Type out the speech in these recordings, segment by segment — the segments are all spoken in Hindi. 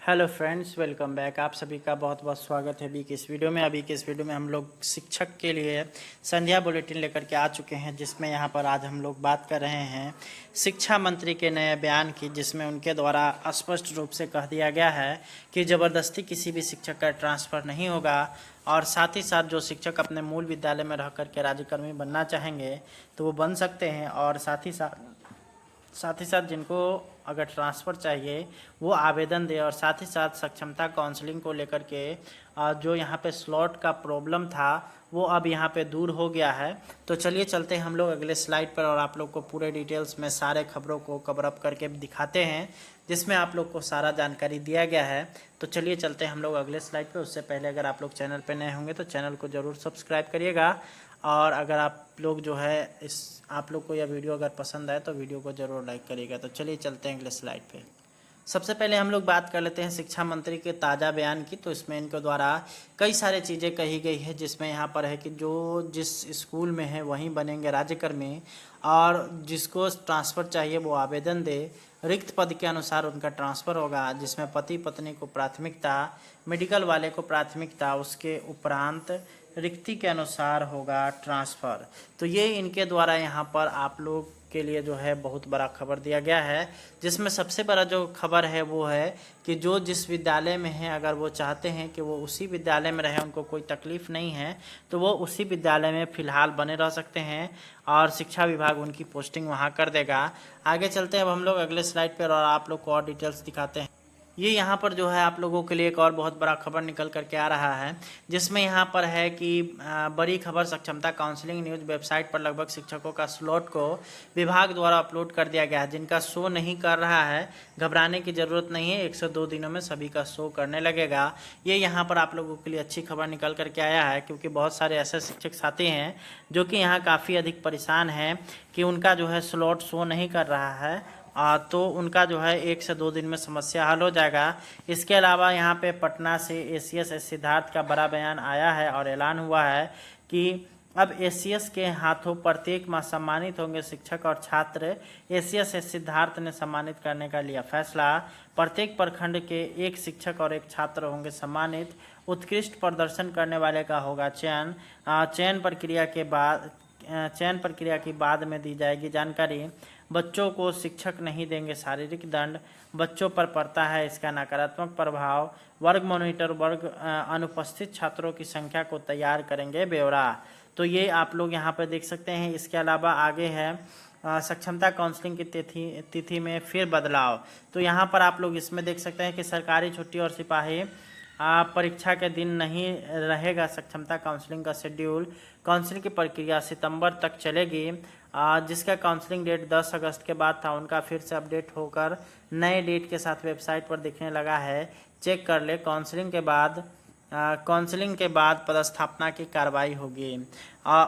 Hello friends, welcome back. आप सभी का बहुत बहुत स्वागत है अभी की इस वीडियो में। अभी के इस वीडियो में हम लोग शिक्षक के लिए संध्या बुलेटिन लेकर के आ चुके हैं, जिसमें यहाँ पर आज हम लोग बात कर रहे हैं शिक्षा मंत्री के नए बयान की, जिसमें उनके द्वारा स्पष्ट रूप से कह दिया गया है कि ज़बरदस्ती किसी भी शिक्षक का ट्रांसफ़र नहीं होगा। और साथ ही साथ जो शिक्षक अपने मूल विद्यालय में रह कर के राज्यकर्मी बनना चाहेंगे तो वो बन सकते हैं। और साथ ही साथ जिनको अगर ट्रांसफ़र चाहिए वो आवेदन दे। और साथ ही साथ सक्षमता काउंसलिंग को लेकर के जो यहाँ पे स्लॉट का प्रॉब्लम था वो अब यहाँ पे दूर हो गया है। तो चलिए चलते हैं हम लोग अगले स्लाइड पर और आप लोग को पूरे डिटेल्स में सारे खबरों को कवर अप करके दिखाते हैं, जिसमें आप लोग को सारा जानकारी दिया गया है। तो चलिए चलते हैं हम लोग अगले स्लाइड पर। उससे पहले अगर आप लोग चैनल पर नए होंगे तो चैनल को ज़रूर सब्सक्राइब करिएगा। और अगर आप लोग जो है आप लोग को यह वीडियो अगर पसंद आए तो वीडियो को ज़रूर लाइक करिएगा। तो चलिए चलते हैं अगले स्लाइड पे। सबसे पहले हम लोग बात कर लेते हैं शिक्षा मंत्री के ताज़ा बयान की। तो इसमें इनके द्वारा कई सारे चीज़ें कही गई है, जिसमें यहाँ पर है कि जो जिस स्कूल में है वहीं बनेंगे राज्यकर्मी, और जिसको ट्रांसफ़र चाहिए वो आवेदन दे। रिक्त पद के अनुसार उनका ट्रांसफ़र होगा, जिसमें पति पत्नी को प्राथमिकता, मेडिकल वाले को प्राथमिकता, उसके उपरांत रिक्ति के अनुसार होगा ट्रांसफ़र। तो ये इनके द्वारा यहाँ पर आप लोग के लिए जो है बहुत बड़ा खबर दिया गया है, जिसमें सबसे बड़ा जो खबर है वो है कि जो जिस विद्यालय में है अगर वो चाहते हैं कि वो उसी विद्यालय में रहे, उनको कोई तकलीफ़ नहीं है, तो वो उसी विद्यालय में फ़िलहाल बने रह सकते हैं और शिक्षा विभाग उनकी पोस्टिंग वहाँ कर देगा। आगे चलते हैं अब हम लोग अगले स्लाइड पर और आप लोग को और डिटेल्स दिखाते हैं। ये यहाँ पर जो है आप लोगों के लिए एक और बहुत बड़ा खबर निकल करके आ रहा है, जिसमें यहाँ पर है कि बड़ी खबर सक्षमता काउंसलिंग न्यूज़ वेबसाइट पर लगभग शिक्षकों का स्लॉट को विभाग द्वारा अपलोड कर दिया गया है। जिनका शो नहीं कर रहा है घबराने की ज़रूरत नहीं है, 102 दिनों में सभी का शो करने लगेगा। ये यहाँ पर आप लोगों के लिए अच्छी खबर निकल करके आया है, क्योंकि बहुत सारे ऐसे शिक्षक साथी हैं जो कि यहाँ काफ़ी अधिक परेशान हैं कि उनका जो है स्लॉट शो नहीं कर रहा है। तो उनका जो है 1 से 2 दिन में समस्या हल हो जाएगा। इसके अलावा यहाँ पे पटना से एसीएस सिद्धार्थ का बड़ा बयान आया है और ऐलान हुआ है कि अब एसीएस के हाथों प्रत्येक माह सम्मानित होंगे शिक्षक और छात्र। एसीएस सिद्धार्थ ने सम्मानित करने का लिया फैसला। प्रत्येक प्रखंड के एक शिक्षक और एक छात्र होंगे सम्मानित। उत्कृष्ट प्रदर्शन करने वाले का होगा चयन। चयन प्रक्रिया की बाद में दी जाएगी जानकारी। बच्चों को शिक्षक नहीं देंगे शारीरिक दंड, बच्चों पर पड़ता है इसका नकारात्मक प्रभाव। वर्ग मॉनिटर अनुपस्थित छात्रों की संख्या को तैयार करेंगे ब्यौरा। तो ये आप लोग यहाँ पर देख सकते हैं। इसके अलावा आगे है सक्षमता काउंसलिंग की तिथि में फिर बदलाव। तो यहाँ पर आप लोग इसमें देख सकते हैं कि सरकारी छुट्टी और सिपाही परीक्षा के दिन नहीं रहेगा सक्षमता काउंसलिंग का शेड्यूल। काउंसलिंग की प्रक्रिया सितंबर तक चलेगी। जिसका काउंसलिंग डेट 10 अगस्त के बाद था, उनका फिर से अपडेट होकर नए डेट के साथ वेबसाइट पर दिखने लगा है। चेक कर ले। काउंसलिंग के बाद पदस्थापना की कार्रवाई होगी।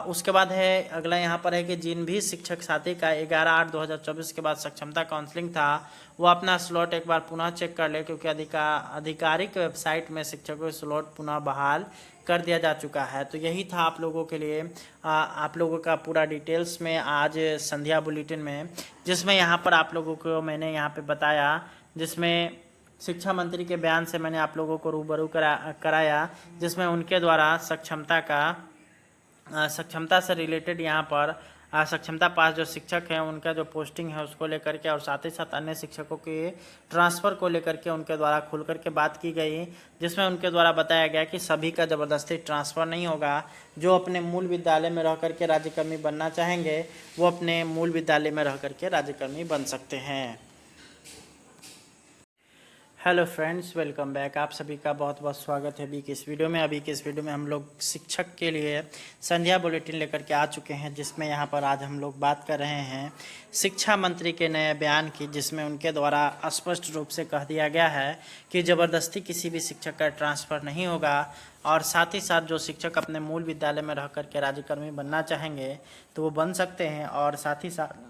उसके बाद है अगला यहाँ पर है कि जिन भी शिक्षक साथी का 11/8/2024 के बाद सक्षमता काउंसलिंग था वो अपना स्लॉट एक बार पुनः चेक कर ले, क्योंकि आधिकारिक वेबसाइट में शिक्षकों के स्लॉट पुनः बहाल कर दिया जा चुका है। तो यही था आप लोगों के लिए आप लोगों का पूरा डिटेल्स में आज संध्या बुलेटिन में, जिसमें यहाँ पर आप लोगों को मैंने यहाँ पे बताया, जिसमें शिक्षा मंत्री के बयान से मैंने आप लोगों को रूबरू कराया, जिसमें उनके द्वारा सक्षमता से रिलेटेड यहाँ पर सक्षमता पास जो शिक्षक हैं उनका जो पोस्टिंग है उसको लेकर के, और साथ ही साथ अन्य शिक्षकों के ट्रांसफ़र को लेकर के उनके द्वारा खुल कर के बात की गई, जिसमें उनके द्वारा बताया गया कि सभी का ज़बरदस्ती ट्रांसफ़र नहीं होगा। जो अपने मूल विद्यालय में रह कर के राज्यकर्मी बनना चाहेंगे वो अपने मूल विद्यालय में रह कर के राज्यकर्मी बन सकते हैं। Hello friends, welcome back. आप सभी का बहुत बहुत स्वागत है अभी की इस वीडियो में। अभी की इस वीडियो में हम लोग शिक्षक के लिए संध्या बुलेटिन लेकर के आ चुके हैं, जिसमें यहाँ पर आज हम लोग बात कर रहे हैं शिक्षा मंत्री के नए बयान की, जिसमें उनके द्वारा स्पष्ट रूप से कह दिया गया है कि ज़बरदस्ती किसी भी शिक्षक का ट्रांसफ़र नहीं होगा। और साथ ही साथ जो शिक्षक अपने मूल विद्यालय में रह कर के राज्यकर्मी बनना चाहेंगे तो वो बन सकते हैं। और साथ ही साथ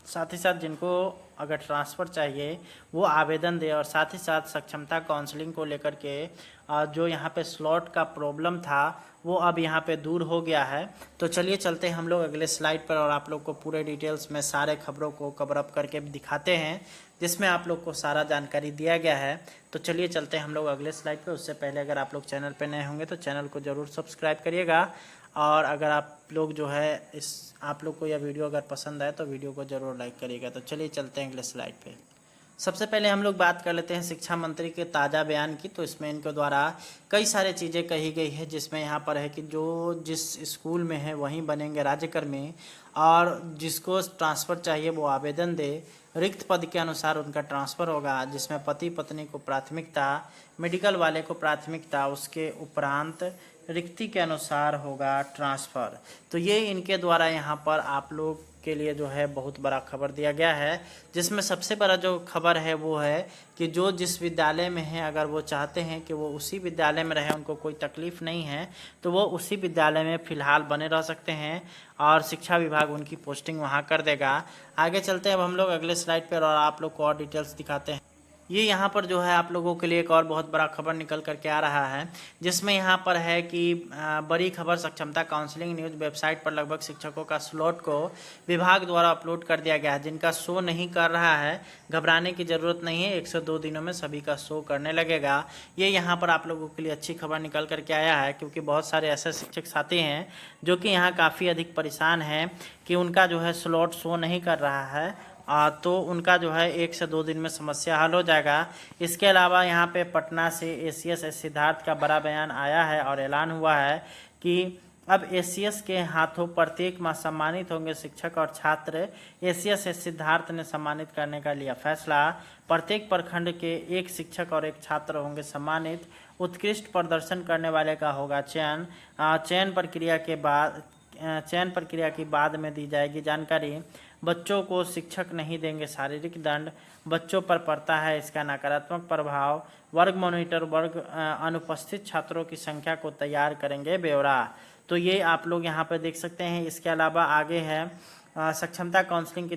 साथ ही साथ जिनको अगर ट्रांसफ़र चाहिए वो आवेदन दे, और साथ ही साथ सक्षमता काउंसलिंग को लेकर के जो यहाँ पे स्लॉट का प्रॉब्लम था वो अब यहाँ पे दूर हो गया है। तो चलिए चलते हैं हम लोग अगले स्लाइड पर और आप लोग को पूरे डिटेल्स में सारे खबरों को कवर अप करके दिखाते हैं, जिसमें आप लोग को सारा जानकारी दिया गया है। तो चलिए चलते हैं हम लोग अगले स्लाइड पर। उससे पहले अगर आप लोग चैनल पर नए होंगे तो चैनल को ज़रूर सब्सक्राइब करिएगा, और अगर आप लोग जो है आप लोग को यह वीडियो अगर पसंद आए तो वीडियो को ज़रूर लाइक करिएगा। तो चलिए चलते हैं अगले स्लाइड पे। सबसे पहले हम लोग बात कर लेते हैं शिक्षा मंत्री के ताज़ा बयान की। तो इसमें इनके द्वारा कई सारे चीज़ें कही गई है, जिसमें यहाँ पर है कि जो जिस स्कूल में है वहीं बनेंगे राज्यकर्मी, और जिसको ट्रांसफ़र चाहिए वो आवेदन दे, रिक्त पद के अनुसार उनका ट्रांसफ़र होगा, जिसमें पति पत्नी को प्राथमिकता, मेडिकल वाले को प्राथमिकता, उसके उपरांत रिक्ति के अनुसार होगा ट्रांसफ़र। तो ये इनके द्वारा यहाँ पर आप लोग के लिए जो है बहुत बड़ा खबर दिया गया है, जिसमें सबसे बड़ा जो खबर है वो है कि जो जिस विद्यालय में है अगर वो चाहते हैं कि वो उसी विद्यालय में रहे, उनको कोई तकलीफ़ नहीं है, तो वो उसी विद्यालय में फ़िलहाल बने रह सकते हैं और शिक्षा विभाग उनकी पोस्टिंग वहाँ कर देगा। आगे चलते हैं अब हम लोग अगले स्लाइड पर और आप लोग को और डिटेल्स दिखाते हैं। ये यहाँ पर जो है आप लोगों के लिए एक और बहुत बड़ा खबर निकल करके आ रहा है, जिसमें यहाँ पर है कि बड़ी खबर सक्षमता काउंसलिंग न्यूज़ वेबसाइट पर लगभग शिक्षकों का स्लॉट को विभाग द्वारा अपलोड कर दिया गया है। जिनका शो नहीं कर रहा है घबराने की ज़रूरत नहीं है, 102 दिनों में सभी का शो करने लगेगा। ये यहाँ पर आप लोगों के लिए अच्छी खबर निकल करके आया है, क्योंकि बहुत सारे ऐसे शिक्षक साथी हैं जो कि यहाँ काफ़ी अधिक परेशान हैं कि उनका जो है स्लॉट शो नहीं कर रहा है, तो उनका जो है 1 से 2 दिन में समस्या हल हो जाएगा। इसके अलावा यहाँ पे पटना से एसीएस सिद्धार्थ का बड़ा बयान आया है और ऐलान हुआ है कि अब एसीएस के हाथों प्रत्येक माह सम्मानित होंगे शिक्षक और छात्र। एसीएस सिद्धार्थ ने सम्मानित करने का लिया फैसला। प्रत्येक प्रखंड के एक शिक्षक और एक छात्र होंगे सम्मानित। उत्कृष्ट प्रदर्शन करने वाले का होगा चयन। चयन प्रक्रिया की बाद में दी जाएगी जानकारी। बच्चों को शिक्षक नहीं देंगे शारीरिक दंड, बच्चों पर पड़ता है इसका नकारात्मक प्रभाव। वर्ग मॉनिटर वर्ग अनुपस्थित छात्रों की संख्या को तैयार करेंगे ब्यौरा। तो ये आप लोग यहाँ पर देख सकते हैं। इसके अलावा आगे है सक्षमता काउंसलिंग की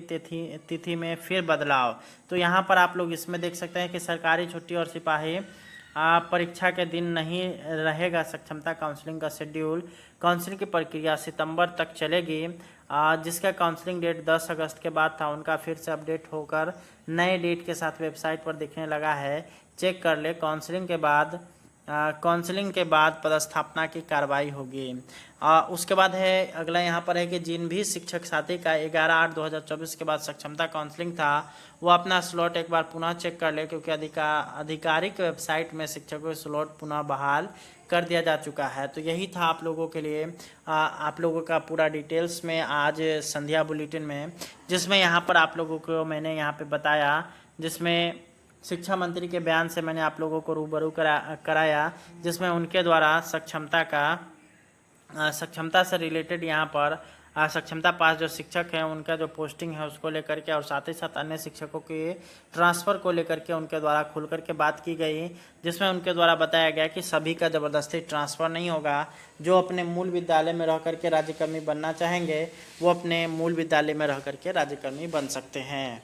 तिथि में फिर बदलाव। तो यहाँ पर आप लोग इसमें देख सकते हैं कि सरकारी छुट्टी और सिपाही परीक्षा के दिन नहीं रहेगा सक्षमता काउंसलिंग का शेड्यूल। काउंसलिंग की प्रक्रिया सितंबर तक चलेगी। जिसका काउंसलिंग डेट 10 अगस्त के बाद था, उनका फिर से अपडेट होकर नए डेट के साथ वेबसाइट पर दिखने लगा है। चेक कर ले। काउंसलिंग के बाद पदस्थापना की कार्रवाई होगी। उसके बाद है अगला यहाँ पर है कि जिन भी शिक्षक साथी का 11/8/2024 के बाद सक्षमता काउंसलिंग था वो अपना स्लॉट एक बार पुनः चेक कर ले, क्योंकि आधिकारिक वेबसाइट में शिक्षकों के स्लॉट पुनः बहाल कर दिया जा चुका है। तो यही था आप लोगों के लिए आप लोगों का पूरा डिटेल्स में आज संध्या बुलेटिन में, जिसमें यहाँ पर आप लोगों को मैंने यहाँ पे बताया, जिसमें शिक्षा मंत्री के बयान से मैंने आप लोगों को रूबरू कराया, जिसमें उनके द्वारा सक्षमता से रिलेटेड यहाँ पर सक्षमता पास जो शिक्षक हैं उनका जो पोस्टिंग है उसको लेकर के, और साथ ही साथ अन्य शिक्षकों के ट्रांसफ़र को लेकर के उनके द्वारा खुल करके बात की गई, जिसमें उनके द्वारा बताया गया कि सभी का ज़बरदस्ती ट्रांसफ़र नहीं होगा। जो अपने मूल विद्यालय में रह करके राज्यकर्मी बनना चाहेंगे वो अपने मूल विद्यालय में रह करके राज्यकर्मी बन सकते हैं।